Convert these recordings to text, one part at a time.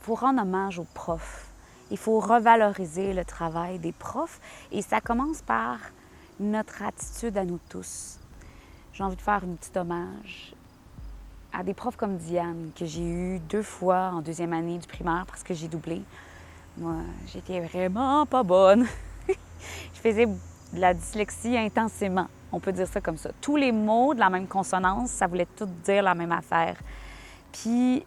faut rendre hommage aux profs. Il faut revaloriser le travail des profs et ça commence par notre attitude à nous tous. J'ai envie de faire un petit hommage à des profs comme Diane, que j'ai eu 2 fois en 2e année du primaire parce que j'ai doublé. Moi, j'étais vraiment pas bonne. Je faisais de la dyslexie intensément, on peut dire ça comme ça. Tous les mots de la même consonance, ça voulait tout dire la même affaire. Puis,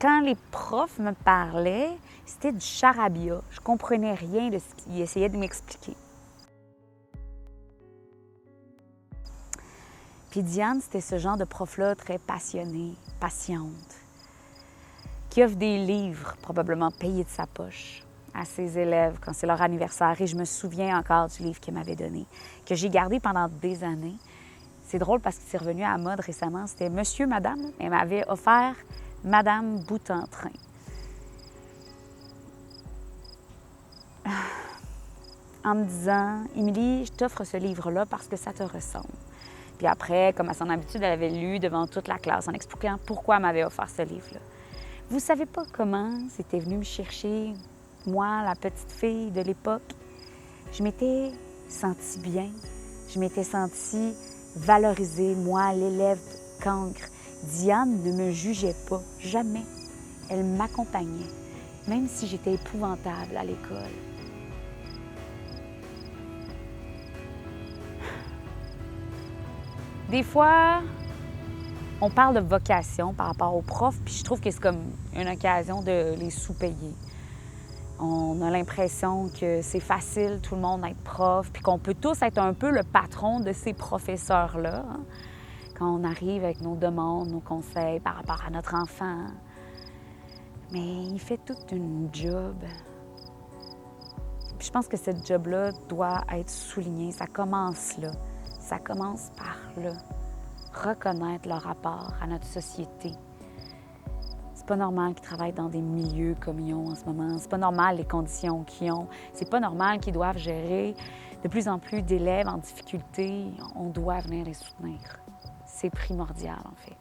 quand les profs me parlaient, c'était du charabia. Je comprenais rien de ce qu'ils essayaient de m'expliquer. Puis Diane, c'était ce genre de prof-là très passionnée, patiente, qui offre des livres, probablement payés de sa poche, à ses élèves quand c'est leur anniversaire. Et je me souviens encore du livre qu'elle m'avait donné, que j'ai gardé pendant des années. C'est drôle parce que c'est revenu à la mode récemment. C'était Monsieur, Madame. Elle m'avait offert Madame Boutentrin. En me disant, Émilie, je t'offre ce livre-là parce que ça te ressemble. Puis après, comme à son habitude, elle avait lu devant toute la classe en expliquant pourquoi elle m'avait offert ce livre-là. Vous savez pas comment c'était venu me chercher, moi, la petite fille de l'époque? Je m'étais sentie bien, je m'étais sentie valorisée, moi, l'élève cancre. Diane ne me jugeait pas, jamais. Elle m'accompagnait, même si j'étais épouvantable à l'école. Des fois, on parle de vocation par rapport aux profs, puis je trouve que c'est comme une occasion de les sous-payer. On a l'impression que c'est facile, tout le monde, d'être prof, puis qu'on peut tous être un peu le patron de ces professeurs-là, hein, quand on arrive avec nos demandes, nos conseils par rapport à notre enfant. Mais il fait toute une job. Puis je pense que cette job-là doit être soulignée. Ça commence là. Ça commence par là. Reconnaître leur rapport à notre société. C'est pas normal qu'ils travaillent dans des milieux comme ils ont en ce moment. C'est pas normal les conditions qu'ils ont. C'est pas normal qu'ils doivent gérer de plus en plus d'élèves en difficulté. On doit venir les soutenir. C'est primordial, en fait.